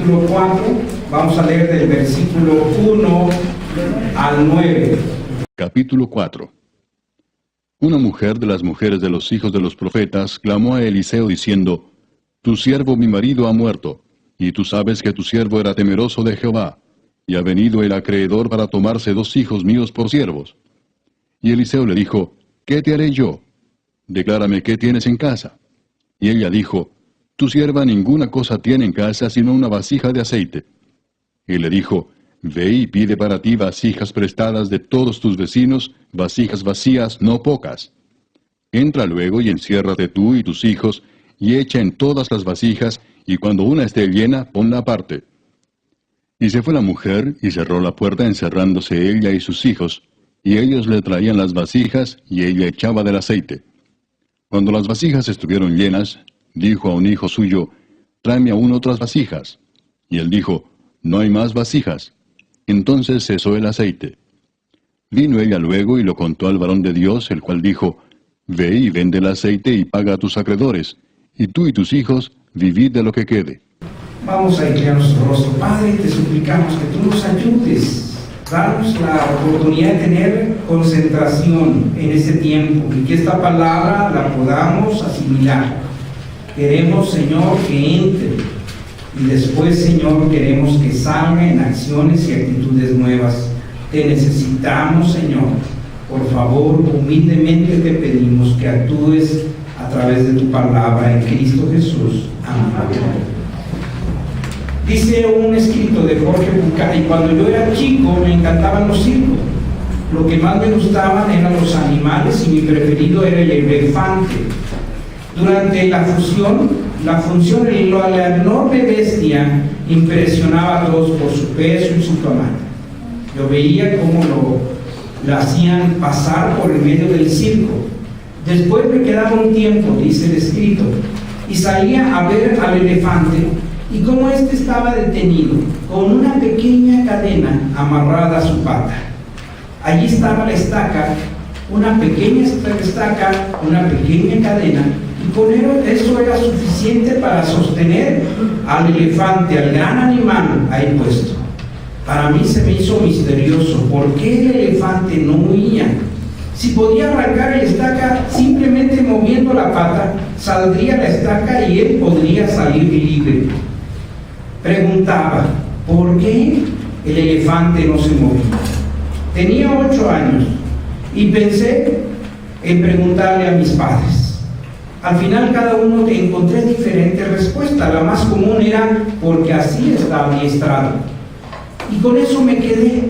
capítulo 4, vamos a leer del versículo 1 al 9. Capítulo 4. Una mujer de las mujeres de los hijos de los profetas clamó a Eliseo diciendo, Tu siervo mi marido ha muerto, y tú sabes que tu siervo era temeroso de Jehová, y ha venido el acreedor para tomarse 2 hijos míos por siervos. Y Eliseo le dijo, ¿Qué te haré yo? Declárame qué tienes en casa. Y ella dijo, Tu sierva ninguna cosa tiene en casa sino una vasija de aceite. Y le dijo, Ve y pide para ti vasijas prestadas de todos tus vecinos, vasijas vacías, no pocas. Entra luego y enciérrate tú y tus hijos, y echa en todas las vasijas, y cuando una esté llena, ponla aparte. Y se fue la mujer, y cerró la puerta encerrándose ella y sus hijos, y ellos le traían las vasijas, y ella echaba del aceite. Cuando las vasijas estuvieron llenas, dijo a un hijo suyo, Tráeme aún otras vasijas. Y él dijo, No hay más vasijas. Entonces cesó el aceite. Vino ella luego y lo contó al varón de Dios, el cual dijo, Ve y vende el aceite y paga a tus acreedores, y tú y tus hijos vivid de lo que quede. Vamos a inclinar nuestro rostro. Padre, te suplicamos que tú nos ayudes. Danos la oportunidad de tener concentración en ese tiempo y que esta palabra la podamos asimilar. Queremos, Señor, que entre y después, Señor, queremos que salga en acciones y actitudes nuevas. Te necesitamos, Señor. Por favor, humildemente te pedimos que actúes a través de tu palabra en Cristo Jesús. Amén. Dice un escrito de Jorge Bucay, cuando yo era chico me encantaban los circos. Lo que más me gustaban eran los animales y mi preferido era el elefante. Durante la función, la enorme bestia impresionaba a todos por su peso y su tamaño. Yo veía cómo lo hacían pasar por el medio del circo. Después me quedaba un tiempo, dice el escrito, y salía a ver al elefante, y como éste estaba detenido, con una pequeña cadena amarrada a su pata. Allí estaba la estaca, una pequeña cadena, y con eso era suficiente para sostener al elefante, al gran animal ahí puesto. Para mí se me hizo misterioso, ¿por qué el elefante no huía? Si podía arrancar la estaca simplemente moviendo la pata, saldría la estaca y él podría salir libre. Preguntaba, ¿por qué el elefante no se movía? Tenía 8 años y pensé en preguntarle a mis padres. Al final cada uno encontré diferentes respuestas. La más común era porque así estaba adiestrado. Y con eso me quedé.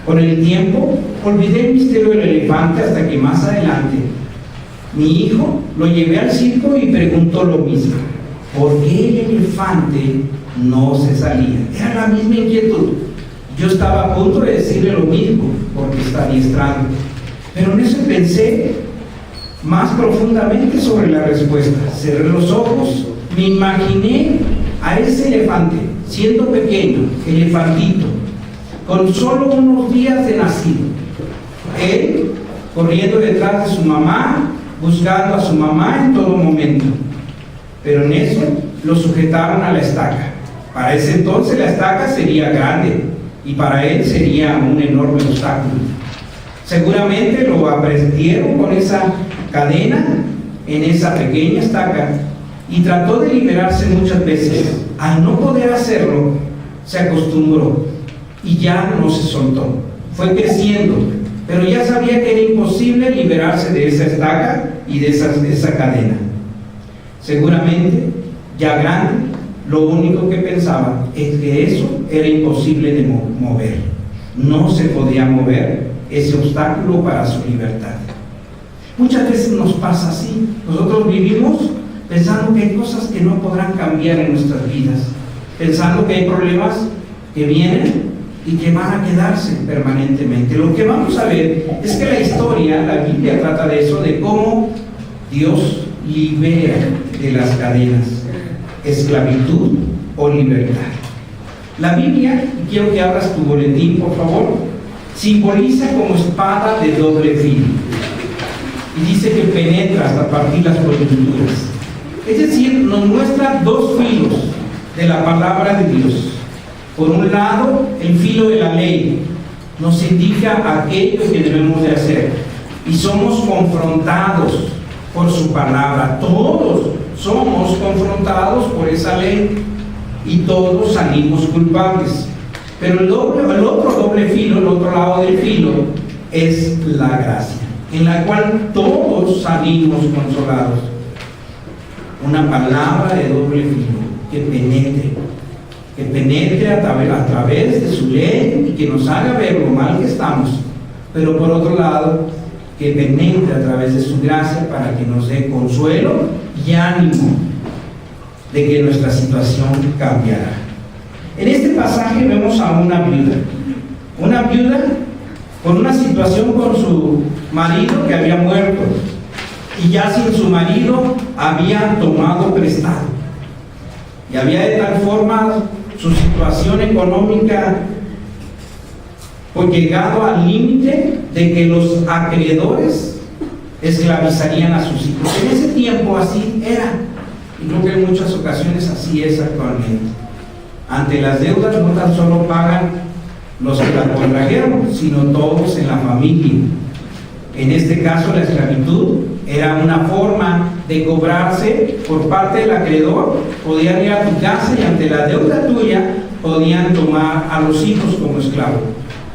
Con el tiempo olvidé el misterio del elefante hasta que más adelante mi hijo lo llevé al circo y preguntó lo mismo. ¿Por qué el elefante no se salía? Era la misma inquietud. Yo estaba a punto de decirle lo mismo, porque está adiestrado. Pero en eso pensé más profundamente sobre la respuesta. Cerré los ojos, me imaginé a ese elefante, siendo pequeño, elefantito, con solo unos días de nacido. Él corriendo detrás de su mamá, buscando a su mamá en todo momento. Pero en eso lo sujetaron a la estaca. Para ese entonces la estaca sería grande y para él sería un enorme obstáculo. Seguramente lo aprendieron con esa cadena en esa pequeña estaca y trató de liberarse muchas veces. Al no poder hacerlo, se acostumbró y ya no se soltó. Fue creciendo, pero ya sabía que era imposible liberarse de esa estaca y de esa cadena. Seguramente, ya grande, lo único que pensaba es que eso era imposible de mover. No se podía mover ese obstáculo para su libertad. Muchas veces nos pasa así. Nosotros vivimos pensando que hay cosas que no podrán cambiar en nuestras vidas, pensando que hay problemas que vienen y que van a quedarse permanentemente. Lo que vamos a ver es que la historia, la Biblia trata de eso, de cómo Dios libera de las cadenas, esclavitud o libertad. La Biblia, y quiero que abras tu boletín por favor, simboliza como espada de doble filo y dice que penetra hasta partir las coyunturas. Es decir, nos muestra 2 filos de la palabra de Dios. Por un lado, el filo de la ley nos indica aquello que debemos de hacer y somos confrontados por su palabra. Todos somos confrontados por esa ley y todos salimos culpables. Pero el otro doble filo, el otro lado del filo, es la gracia, en la cual todos salimos consolados. Una palabra de doble filo que penetre a través de su ley y que nos haga ver lo mal que estamos, pero por otro lado, que penetre a través de su gracia para que nos dé consuelo y ánimo de que nuestra situación cambiará. En este pasaje vemos a una viuda con una situación con su marido que había muerto y ya sin su marido había tomado prestado y había de tal forma su situación económica pues llegado al límite de que los acreedores esclavizarían a sus hijos. En ese tiempo así era, y creo que en muchas ocasiones así es actualmente. Ante las deudas no tan solo pagan los que la contrajeron, sino todos en la familia. En este caso la esclavitud era una forma de cobrarse por parte del acreedor. Podían ir a tu casa y ante la deuda tuya podían tomar a los hijos como esclavos.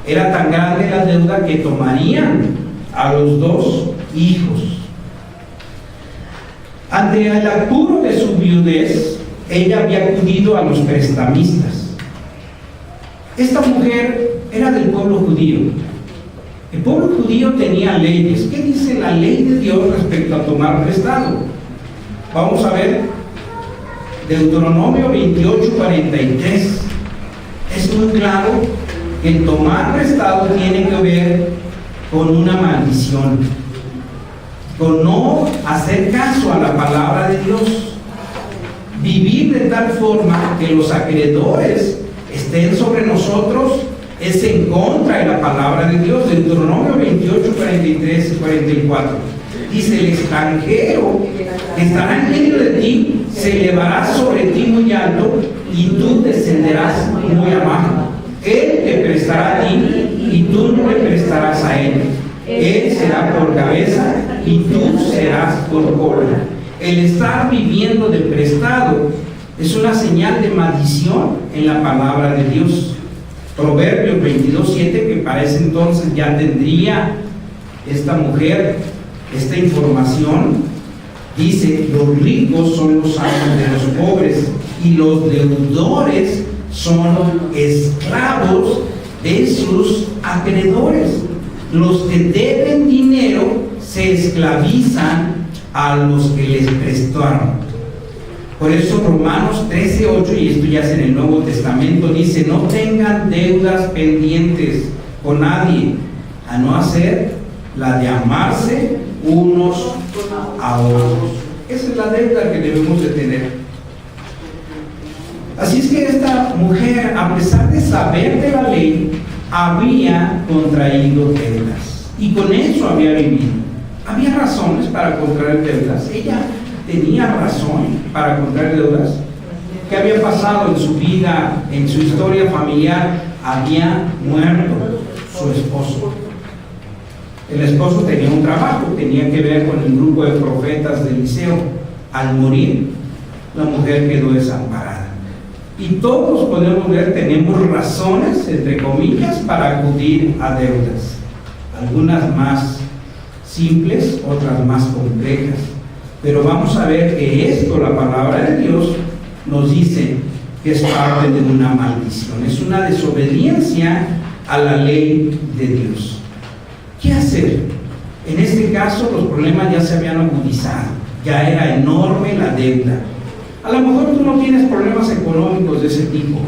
Era tan grande la deuda que tomarían a los dos hijos. Ante el apuro de su viudez, ella había acudido a los prestamistas. Esta mujer era del pueblo judío. El pueblo judío tenía leyes. ¿Qué dice la ley de Dios respecto a tomar prestado? Vamos a ver Deuteronomio 28:43. Es muy claro que el tomar prestado tiene que ver con una maldición, con no hacer caso a la palabra de Dios, vivir de tal forma que los acreedores estén sobre nosotros, es en contra de la palabra de Dios. Deuteronomio 28:43 y 44 dice: el extranjero que estará en medio de ti se elevará sobre ti muy alto y tú descenderás muy abajo. Él te prestará a ti y tú no le prestarás a él. Él será por cabeza y tú serás por cola. El estar viviendo de prestado es una señal de maldición en la palabra de Dios. Proverbios 22:7, que para ese entonces ya tendría esta mujer esta información, dice: los ricos son los amos de los pobres y los deudores son esclavos de sus acreedores. Los que deben dinero se esclavizan a los que les prestaron. Por eso Romanos 13:8, y esto ya es en el Nuevo Testamento, dice: no tengan deudas pendientes con nadie, a no hacer la de amarse unos a otros. Esa es la deuda que debemos de tener. Así es que esta mujer, a pesar de saber de la ley, había contraído deudas y con eso había vivido. Había razones para contraer deudas. Ella tenía razón para contraer deudas. ¿Qué había pasado en su vida, en su historia familiar? Había muerto su esposo. El esposo tenía un trabajo, tenía que ver con el grupo de profetas de Eliseo. Al morir, la mujer quedó desamparada. Y todos podemos ver, tenemos razones, entre comillas, para acudir a deudas. Algunas más simples, otras más complejas. Pero vamos a ver que esto, la palabra de Dios, nos dice que es parte de una maldición. Es una desobediencia a la ley de Dios. ¿Qué hacer? En este caso, los problemas ya se habían agudizado. Ya era enorme la deuda. A lo mejor tú no tienes problemas económicos de ese tipo,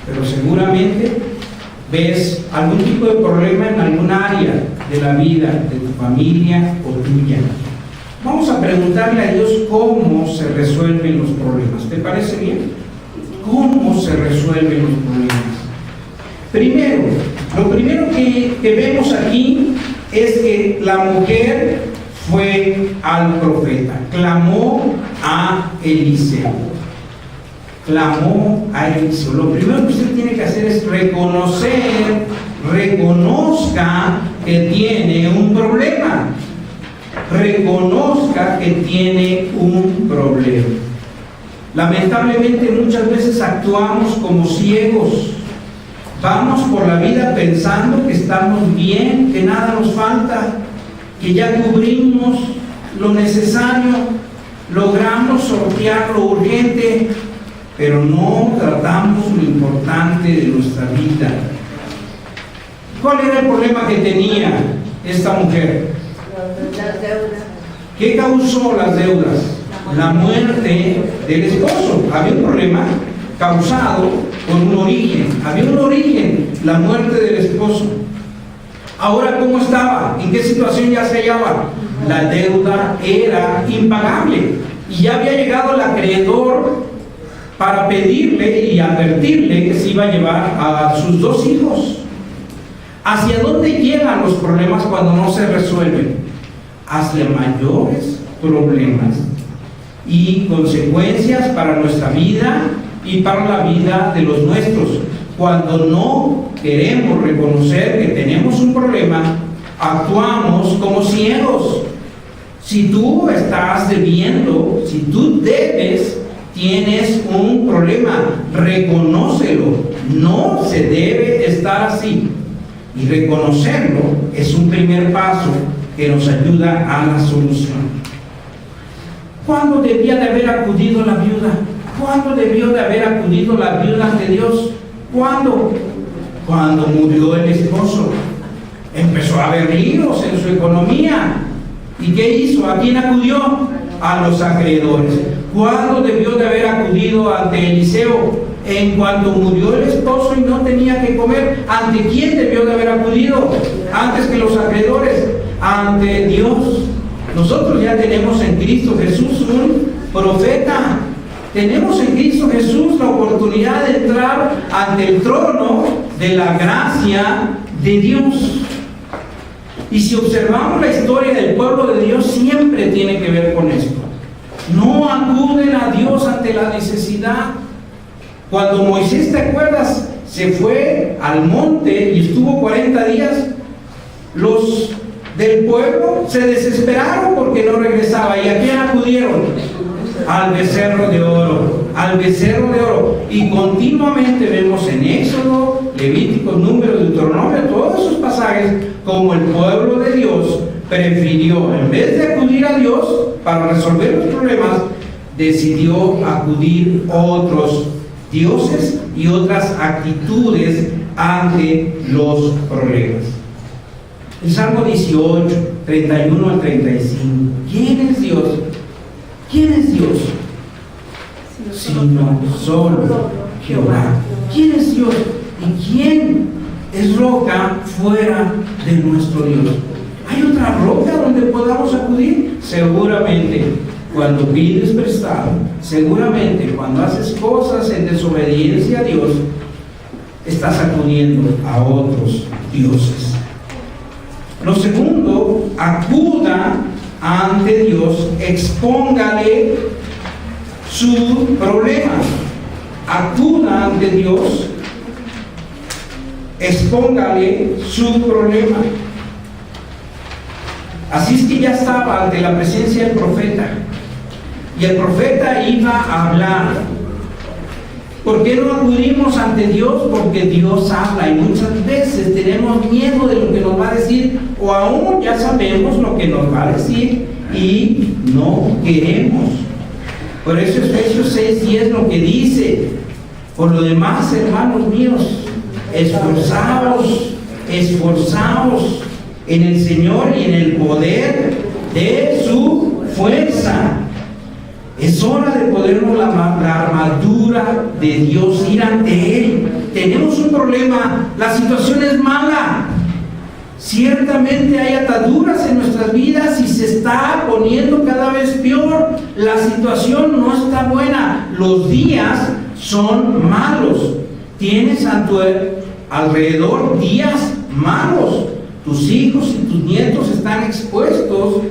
pero seguramente ves algún tipo de problema en algún área de la vida, de tu familia o tuya. Vamos a preguntarle a Dios cómo se resuelven los problemas. ¿Te parece bien? ¿Cómo se resuelven los problemas? Primero, lo primero que vemos aquí es que la mujer fue al profeta, clamó a Eliseo. clamó a Eliseo. Lo primero que usted tiene que hacer es reconozca que tiene un problema. Reconozca que tiene un problema. Lamentablemente muchas veces actuamos como ciegos. Vamos por la vida pensando que estamos bien, que nada nos falta, que ya cubrimos lo necesario, logramos sortear lo urgente, pero no tratamos lo importante de nuestra vida. ¿Cuál era el problema que tenía esta mujer? Las deudas. ¿Qué causó las deudas? La muerte del esposo. Había un problema causado por un origen. Había un origen, la muerte del esposo. Ahora, ¿cómo estaba? ¿En qué situación ya se hallaba? La deuda era impagable y ya había llegado el acreedor para pedirle y advertirle que se iba a llevar a sus 2 hijos. ¿Hacia dónde llegan los problemas cuando no se resuelven? Hacia mayores problemas y consecuencias para nuestra vida y para la vida de los nuestros. Cuando no queremos reconocer que tenemos un problema, actuamos como ciegos. Si tú estás debiendo, si tú debes, tienes un problema, reconócelo. No se debe estar así. Y reconocerlo es un primer paso que nos ayuda a la solución. ¿Cuándo debía de haber acudido la viuda? ¿Cuándo debió de haber acudido la viuda ante Dios? ¿Cuándo? Cuando murió el esposo. Empezó a haber líos en su economía. ¿Y qué hizo? ¿A quién acudió? A los acreedores. ¿Cuándo debió de haber acudido ante Eliseo? En cuanto murió el esposo y no tenía que comer. ¿Ante quién debió de haber acudido? Antes que los acreedores. Ante Dios. Nosotros ya tenemos en Cristo Jesús un profeta. Tenemos en Cristo Jesús la oportunidad de entrar ante el trono de la gracia de Dios. Y si observamos la historia del pueblo de Dios, siempre tiene que ver con esto. No acuden a Dios ante la necesidad. Cuando Moisés, ¿te acuerdas? Se fue al monte y estuvo 40 días. Los del pueblo se desesperaron porque no regresaba. ¿Y a quién acudieron? Al becerro de oro, al becerro de oro. Y continuamente vemos en Éxodo, Levíticos, Números, Deuteronomio, todos esos pasajes, como el pueblo de Dios prefirió, en vez de acudir a Dios para resolver los problemas, decidió acudir a otros dioses y otras actitudes ante los problemas. El Salmo 18, 31 al 35. ¿Quién es Dios? ¿Quién es Dios? Sino solo Jehová. ¿Quién es Dios? ¿Y quién es roca fuera de nuestro Dios? ¿Hay otra roca donde podamos acudir? Seguramente cuando pides prestado, seguramente cuando haces cosas en desobediencia a Dios, estás acudiendo a otros dioses. Lo segundo, acuda ante Dios, expóngale su problema. Acuda ante Dios, expóngale su problema. Así es que ya estaba ante la presencia del profeta. Y el profeta iba a hablar. ¿Por qué no acudimos ante Dios? Porque Dios habla y muchas veces tenemos miedo de lo que nos va a decir, o aún ya sabemos lo que nos va a decir y no queremos. Por eso Efesios 6:10 lo que dice: por lo demás, hermanos míos, esforzaos en el Señor y en el poder de su fuerza. Es hora de ponernos la armadura de Dios, ir ante Él. Tenemos un problema, la situación es mala. Ciertamente hay ataduras en nuestras vidas y se está poniendo cada vez peor. La situación no está buena, los días son malos. Tienes a tu alrededor días malos. Tus hijos y tus nietos están expuestos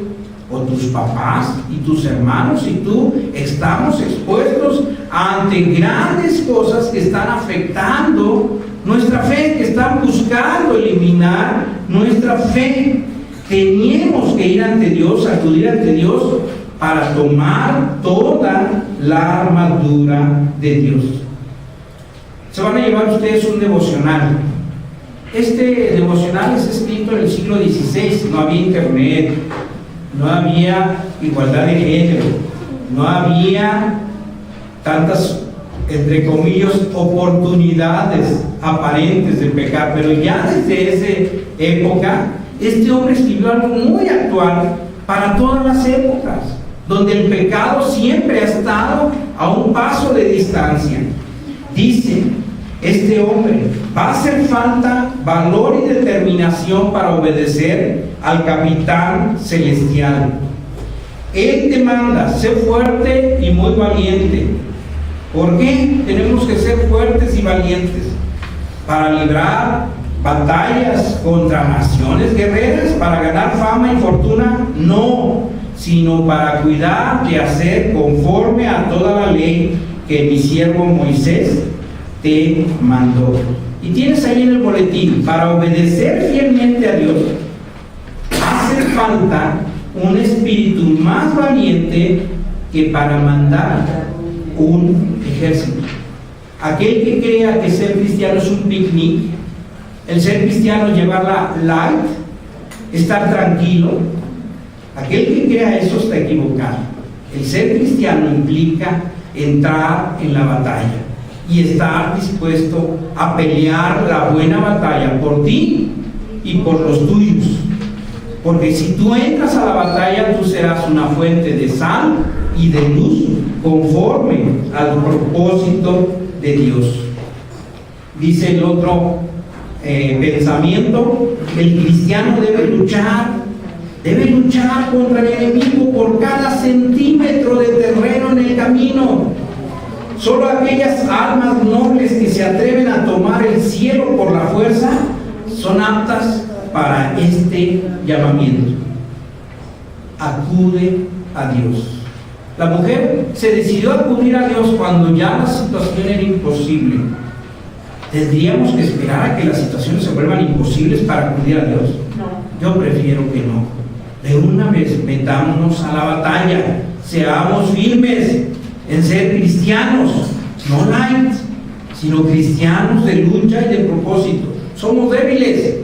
o tus papás y tus hermanos y tú estamos expuestos ante grandes cosas que están afectando nuestra fe, que están buscando eliminar nuestra fe. Tenemos que ir ante Dios, acudir ante Dios para tomar toda la armadura de Dios. Se van a llevar ustedes un devocional. Este devocional es escrito en el siglo XVI, no había internet, no había igualdad de género, no había tantas, entre comillas, oportunidades aparentes de pecar, pero ya desde esa época, este hombre escribió algo muy actual para todas las épocas, donde el pecado siempre ha estado a un paso de distancia. Dice este hombre: va a hacer falta valor y determinación para obedecer al capitán celestial. Él te manda, sé fuerte y muy valiente. ¿Por qué tenemos que ser fuertes y valientes? Para librar batallas contra naciones guerreras, para ganar fama y fortuna, no, sino para cuidar de hacer conforme a toda la ley que mi siervo Moisés te mandó. Y tienes ahí en el boletín: para obedecer fielmente a Dios hace falta un espíritu más valiente que para mandar un ejército. Aquel que crea que ser cristiano es un picnic, el ser cristiano es llevarla light, estar tranquilo, aquel que crea eso está equivocado. El ser cristiano implica entrar en la batalla y estar dispuesto a pelear la buena batalla por ti y por los tuyos. Porque si tú entras a la batalla, tú serás una fuente de sal y de luz conforme al propósito de Dios. Dice el otro pensamiento: el cristiano debe luchar contra el enemigo por cada centímetro de terreno en el camino. Solo aquellas almas nobles que se atreven a tomar el cielo por la fuerza son aptas para este llamamiento. Acude a Dios. La mujer se decidió a acudir a Dios cuando ya la situación era imposible. ¿Tendríamos que esperar a que las situaciones se vuelvan imposibles para acudir a Dios? No. Yo prefiero que no. De una vez metámonos a la batalla, seamos firmes en ser cristianos, no light, sino cristianos de lucha y de propósito. Somos débiles,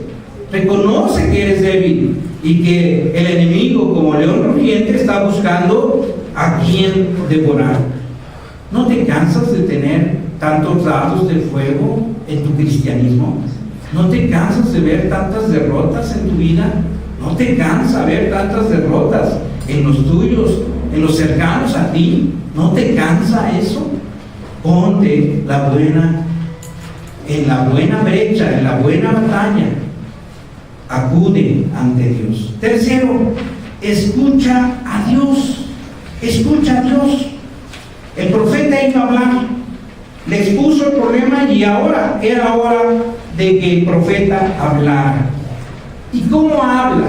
reconoce que eres débil y que el enemigo, como león rugiente, está buscando a quien devorar. ¿No te cansas de tener tantos dardos de fuego en tu cristianismo? ¿No te cansas de ver tantas derrotas en tu vida? ¿No te cansa ver tantas derrotas en los tuyos, en los cercanos a ti? ¿No te cansa eso? Ponte en la buena brecha, en la buena batalla. Acude ante Dios. Tercero, escucha a Dios. Escucha a Dios. El profeta iba a hablar, le expuso el problema y ahora era hora de que el profeta hablara. ¿Y cómo habla?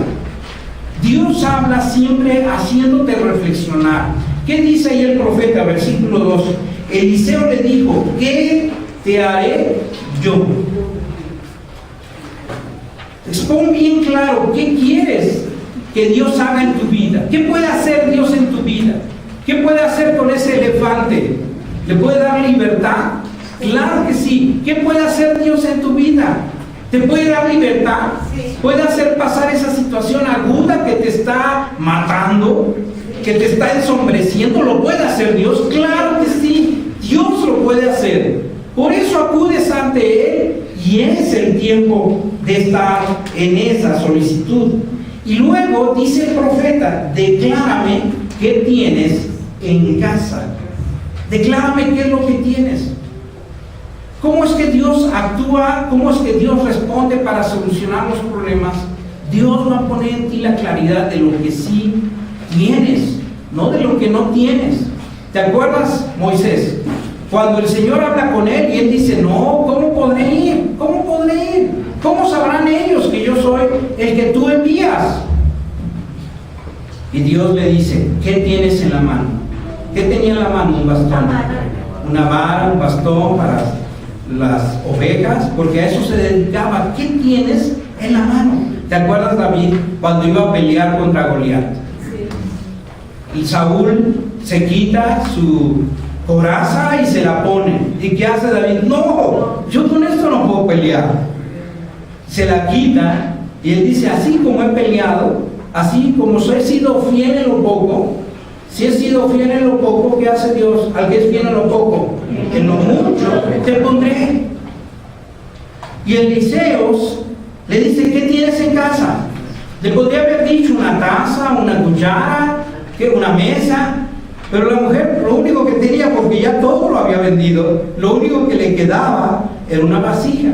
Dios habla siempre haciéndote reflexionar. ¿Qué dice ahí el profeta? Versículo 2. Eliseo le dijo: ¿qué te haré yo? Expon bien claro qué quieres que Dios haga en tu vida. ¿Qué puede hacer Dios en tu vida? ¿Qué puede hacer con ese elefante? ¿Le puede dar libertad? Claro que sí. ¿Qué puede hacer Dios en tu vida? ¿Te puede dar libertad? ¿Puede hacer pasar esa situación aguda que te está matando, que te está ensombreciendo? ¿Lo puede hacer Dios? Claro que sí. Dios lo puede hacer. Por eso acudes ante Él y es el tiempo de estar en esa solicitud. Y luego dice el profeta: declárame qué tienes en casa. Declárame qué es lo que tienes. ¿Cómo es que Dios actúa? ¿Cómo es que Dios responde para solucionar los problemas? Dios va a poner en ti la claridad de lo que sí tienes, no de lo que no tienes. ¿Te acuerdas, Moisés? Cuando el Señor habla con él y él dice: no, ¿cómo podré ir? ¿Cómo podré ir? ¿Cómo sabrán ellos que yo soy el que tú envías? Y Dios le dice, ¿qué tienes en la mano? ¿Qué tenía en la mano? Un bastón. Una vara, un bastón para las ovejas, porque a eso se dedicaba. ¿Qué tienes en la mano? ¿Te acuerdas, David, cuando iba a pelear contra Goliat? Y Saúl se quita su coraza y se la pone. ¿Y qué hace David? No, yo con esto no puedo pelear. Se la quita y él dice, así como he peleado, así como he sido fiel en lo poco, si he sido fiel en lo poco, ¿qué hace Dios? Al que es fiel en lo poco, en lo mucho te pondré. Y Eliseos le dice, ¿qué tienes en casa? Le podría haber dicho una taza, una cuchara, una mesa, pero la mujer lo único que tenía, porque ya todo lo había vendido, lo único que le quedaba era una vasija.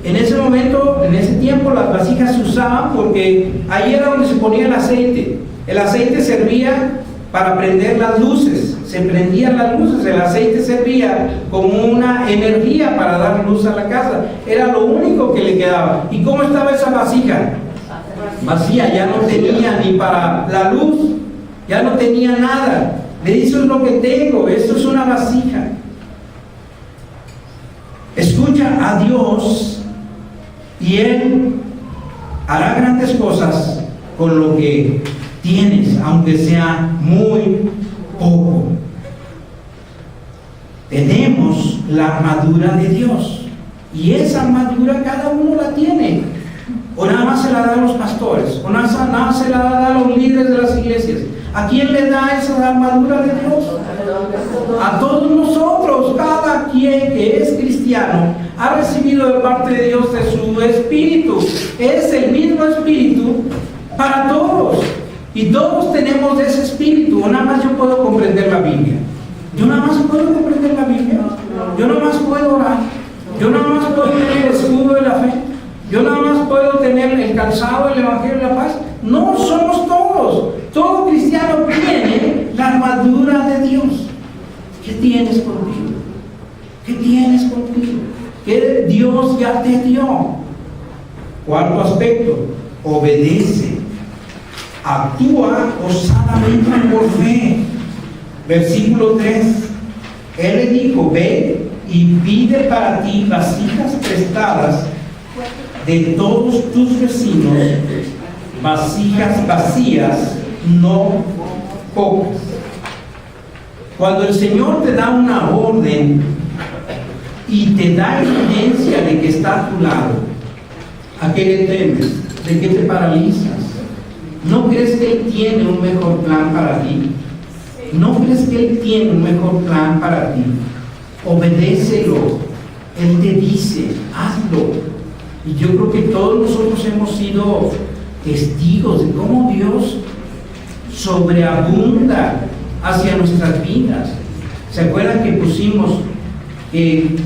En ese momento, en ese tiempo, las vasijas se usaban porque ahí era donde se ponía el aceite. El aceite servía para prender las luces, se prendían las luces, el aceite servía como una energía para dar luz a la casa, era lo único que le quedaba. ¿Y cómo estaba esa vasija? Vacía, ya no tenía ni para la luz, ya no tenía nada. Le dice, eso es lo que tengo, esto es una vasija. Escucha a Dios y Él hará grandes cosas con lo que tienes, aunque sea muy poco. Tenemos la armadura de Dios y esa armadura cada uno la tiene. O nada más se la dan los pastores, o nada más se la dan los líderes de las iglesias. ¿A quién le da esa armadura de Dios? A todos nosotros. Cada quien que es cristiano ha recibido de parte de Dios de su Espíritu. Es el mismo Espíritu para todos. Y todos tenemos de ese Espíritu. O nada más yo puedo comprender la Biblia. Yo nada más puedo comprender la Biblia. Yo nada más puedo orar. Yo nada más puedo tener el escudo de la fe. Yo nada más puedo tener el calzado del Evangelio de la paz. No, somos todos. Todo cristiano tiene la armadura de Dios. ¿Qué tienes contigo? ¿Qué tienes contigo? ¿Qué Dios ya te dio? Cuarto aspecto, obedece. Actúa osadamente por fe. Versículo 3. Él le dijo, ve y pide para ti vasijas prestadas de todos tus vecinos, vasijas vacías, no pocas. Cuando el Señor te da una orden y te da evidencia de que está a tu lado, ¿a qué le temes? ¿De qué te paralizas? ¿No crees que Él tiene un mejor plan para ti? ¿No crees que Él tiene un mejor plan para ti? Obedécelo. Él te dice, hazlo. Y yo creo que todos nosotros hemos sido testigos de cómo Dios sobreabunda hacia nuestras vidas. ¿Se acuerdan que pusimos que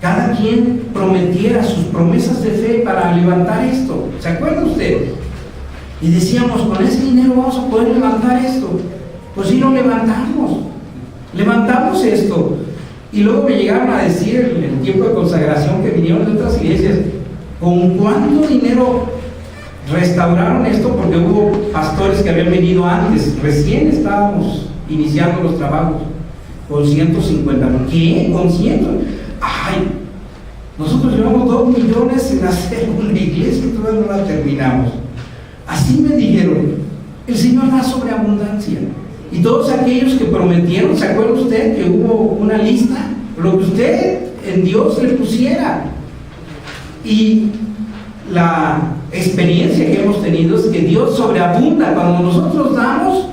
cada quien prometiera sus promesas de fe para levantar esto? ¿Se acuerdan ustedes? Y decíamos, con ese dinero vamos a poder levantar esto. Pues sí, lo levantamos esto. Y luego me llegaron a decir en el tiempo de consagración que vinieron de otras iglesias, ¿con cuánto dinero restauraron esto? Porque hubo pastores que habían venido antes, recién estábamos iniciando los trabajos, con 150. ¿Qué? ¿Con 100? ¡Ay! Nosotros llevamos 2 millones en hacer una iglesia y todavía no la terminamos. Así me dijeron, el Señor da sobreabundancia. Y todos aquellos que prometieron, ¿se acuerda usted que hubo una lista? Lo que usted en Dios le pusiera. Y la experiencia que hemos tenido es que Dios sobreabunda. Cuando nosotros damos,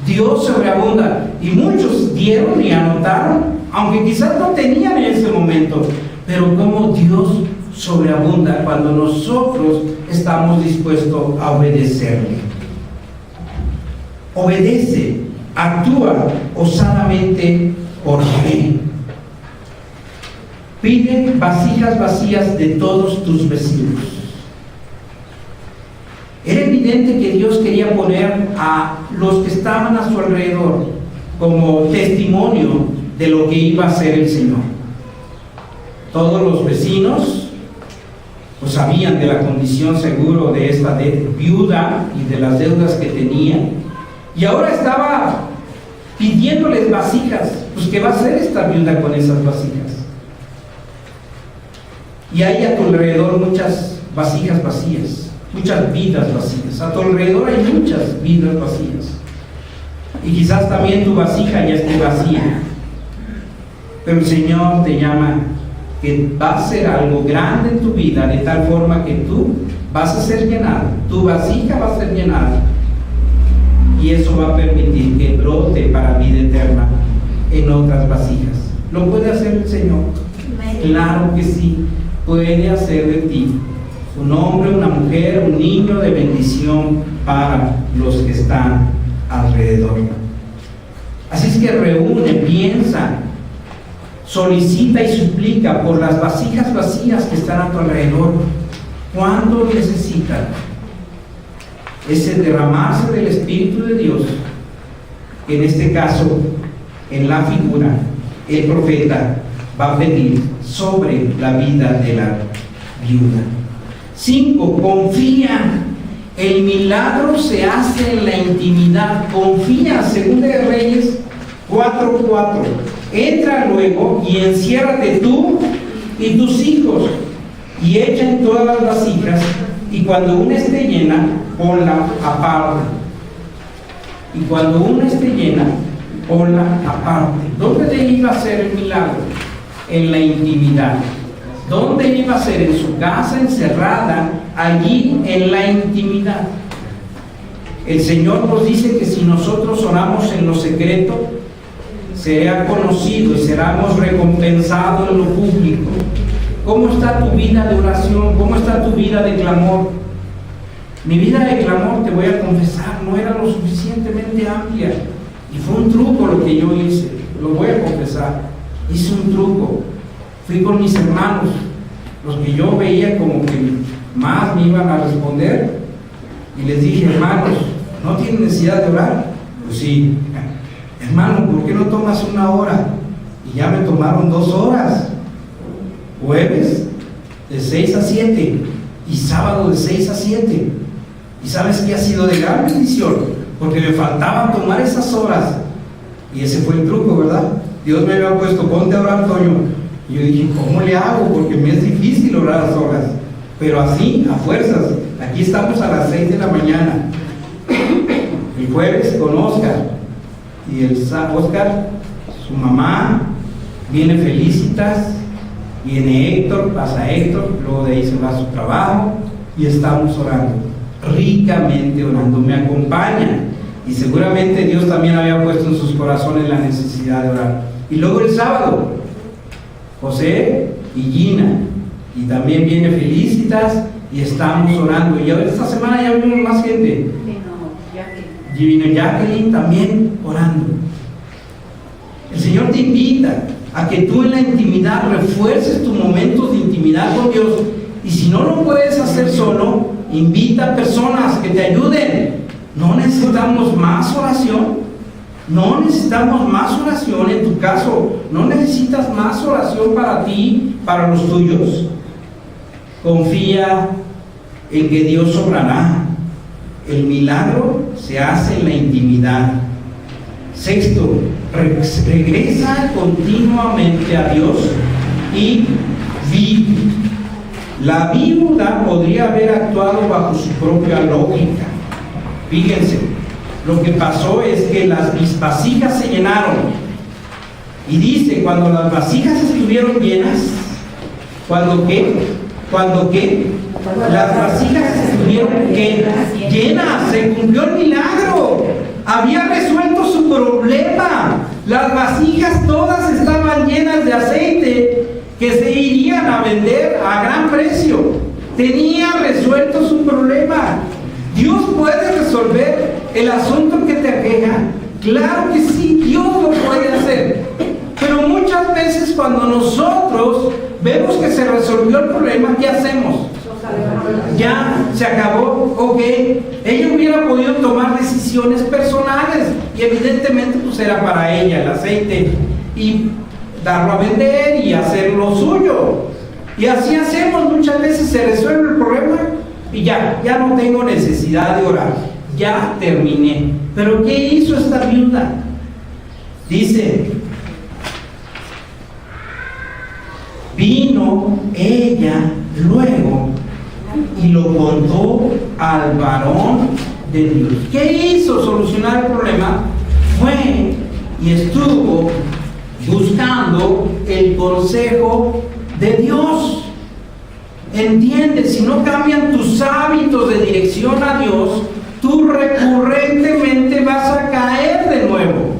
Dios sobreabunda. Y muchos dieron y anotaron, aunque quizás no tenían en ese momento, pero como Dios sobreabunda cuando nosotros estamos dispuestos a obedecerle. Obedece, actúa osadamente por fe. Pide vasijas vacías de todos tus vecinos. Era evidente que Dios quería poner a los que estaban a su alrededor como testimonio de lo que iba a hacer el Señor. Todos los vecinos pues sabían de la condición seguro de esta viuda y de las deudas que tenía, Y ahora estaba pidiéndoles vasijas. Pues ¿qué va a hacer esta viuda con esas vasijas? Y hay a tu alrededor muchas vasijas vacías, muchas vidas vacías. A tu alrededor hay muchas vidas vacías. Y quizás también tu vasija ya esté vacía. Pero el Señor te llama que va a hacer algo grande en tu vida, de tal forma que tú vas a ser llenado, tu vasija va a ser llenada. Y eso va a permitir que brote para vida eterna en otras vasijas. ¿Lo puede hacer el Señor? Claro que sí, puede hacer de ti un hombre, una mujer, un niño de bendición para los que están alrededor. Así es que reúne, piensa, solicita y suplica por las vasijas vacías que están a tu alrededor. ¿Cuándo necesitan ese derramarse del Espíritu de Dios? En este caso, en la figura, el profeta va a pedir sobre la vida de la viuda. 5. Confía. El milagro se hace en la intimidad. Confía. 2 de Reyes 4:4. Entra luego y enciérrate tú y tus hijos y echa en todas las vasijas, y cuando una esté llena, ponla aparte. Y cuando una esté llena, ponla aparte. ¿Dónde iba a ser el milagro? En la intimidad. ¿Dónde iba a ser? En su casa encerrada, allí en la intimidad. El Señor nos dice que si nosotros oramos en lo secreto, será conocido y seremos recompensados en lo público. ¿Cómo está tu vida de oración? ¿Cómo está tu vida de clamor? Mi vida de clamor, te voy a confesar, no era lo suficientemente amplia. Y fue un truco lo que yo hice, lo voy a confesar. Hice un truco. Fui con mis hermanos, los que yo veía como que más me iban a responder, y les dije: hermanos, ¿no tienen necesidad de orar? Pues sí. Hermano, ¿por qué no tomas 1 hora? Y ya me tomaron 2 horas. Jueves de 6 a 7 y sábado de 6 a 7. Y sabes que ha sido de gran bendición, porque me faltaba tomar esas horas. Y ese fue el truco, ¿verdad? Dios me había puesto: ponte a orar, Toño. Y yo dije: ¿cómo le hago? Porque me es difícil orar las horas. Pero así, a fuerzas. Aquí estamos a las 6 de la mañana. El jueves con Oscar. Y Oscar, su mamá, viene Felicitas, viene Héctor, pasa Héctor, luego de ahí se va a su trabajo y estamos orando, ricamente orando. Me acompañan y seguramente Dios también había puesto en sus corazones la necesidad de orar. Y luego el sábado, José y Gina, y también viene Felicitas y estamos orando. Y ahora esta semana ya vimos más gente. Y vino Jacqueline también orando. El Señor te invita a que tú en la intimidad refuerces tus momentos de intimidad con Dios. Y si no lo puedes hacer solo, invita a personas que te ayuden. No necesitamos más oración. No necesitamos más oración en tu caso. No necesitas más oración para ti, para los tuyos. Confía en que Dios obrará. El milagro se hace en la intimidad. 6. Regresa continuamente a Dios y vive. La viuda podría haber actuado bajo su propia lógica. Fíjense, lo que pasó es que las vasijas se llenaron. Y dice: cuando las vasijas estuvieron llenas, ¿cuándo qué? Las vasijas estuvieron llenas, se cumplió el milagro, había resuelto su problema. Las vasijas todas estaban llenas de aceite que se irían a vender a gran precio. Tenía resuelto su problema. Dios puede resolver el asunto que te aqueja. Claro que sí, Dios lo puede hacer. Pero muchas veces cuando nosotros vemos que se resolvió el problema, ¿qué hacemos? Ya se acabó. Ok, ella hubiera podido tomar decisiones personales y evidentemente pues era para ella el aceite y darlo a vender y hacer lo suyo. Y así hacemos muchas veces. Se resuelve el problema y ya no tengo necesidad de orar. ya terminé. Pero ¿qué hizo esta viuda? Dice, vino ella luego y lo contó al varón de Dios. ¿Qué hizo solucionar el problema? Fue y estuvo buscando el consejo de Dios. Entiende, si no cambian tus hábitos de dirección a Dios, tú recurrentemente vas a caer de nuevo.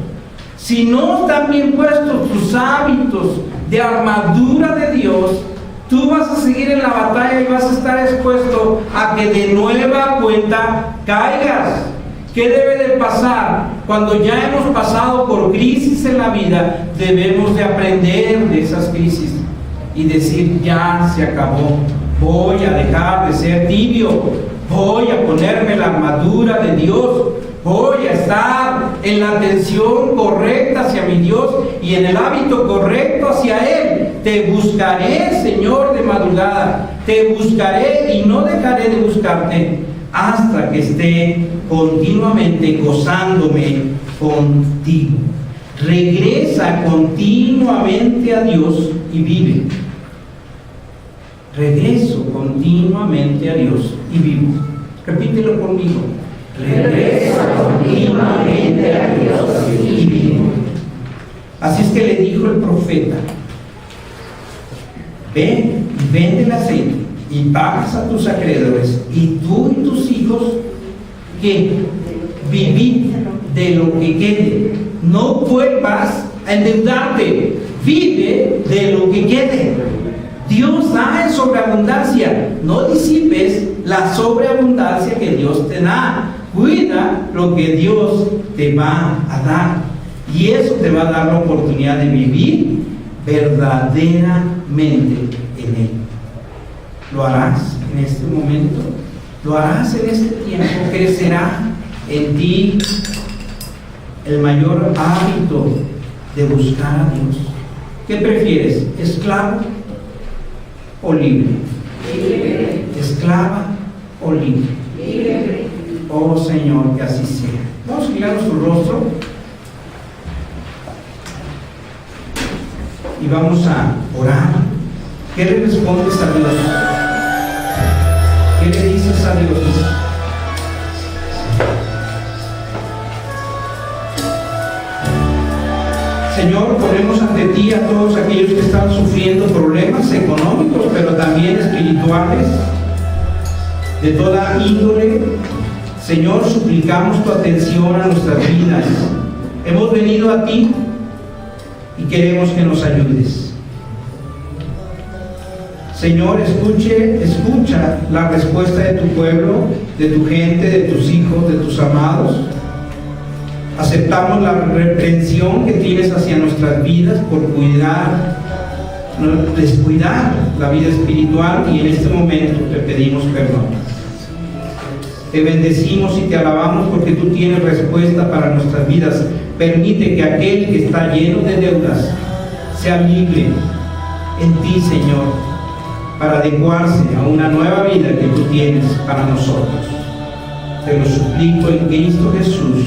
Si no están bien puestos tus hábitos de armadura de Dios, tú vas a seguir en la batalla y vas a estar expuesto a que de nueva cuenta caigas. ¿Qué debe de pasar? Cuando ya hemos pasado por crisis en la vida, debemos de aprender de esas crisis y decir, ya se acabó, voy a dejar de ser tibio, voy a ponerme la armadura de Dios, voy a estar en la atención correcta hacia mi Dios y en el hábito correcto hacia Él. Te buscaré, Señor, de madrugada, te buscaré y no dejaré de buscarte hasta que esté continuamente gozándome contigo. Regresa continuamente a Dios y vive. Regreso continuamente a Dios y vivo. Repítelo conmigo. Regreso continuamente a Dios y vivo. Así es que le dijo el profeta: ven y vende el aceite y pagas a tus acreedores, y tú y tus hijos, que vivid de lo que quede. No vuelvas a endeudarte, vive de lo que quede. Dios da en sobreabundancia. No disipes la sobreabundancia que Dios te da. Cuida lo que Dios te va a dar, y eso te va a dar la oportunidad de vivir verdaderamente en Él. ¿Lo harás en este momento? ¿Lo harás en este tiempo? ¿Crecerá en ti el mayor hábito de buscar a Dios? ¿Qué prefieres? ¿Esclavo o libre? Libre. ¿Esclava o libre? Libre. Oh Señor, que así sea. Vamos a girar nuestro rostro y vamos a orar. ¿Qué le respondes a Dios? ¿Qué le dices a Dios? Señor, ponemos ante ti a todos aquellos que están sufriendo problemas económicos, pero también espirituales, de toda índole. Señor, suplicamos tu atención a nuestras vidas. Hemos venido a ti y queremos que nos ayudes. Señor, escucha la respuesta de tu pueblo, de tu gente, de tus hijos, de tus amados. Aceptamos la reprensión que tienes hacia nuestras vidas por descuidar la vida espiritual, y en este momento te pedimos perdón. Te bendecimos y te alabamos porque tú tienes respuesta para nuestras vidas. Permite que aquel que está lleno de deudas sea libre en ti, Señor, para adecuarse a una nueva vida que tú tienes para nosotros. Te lo suplico en Cristo Jesús.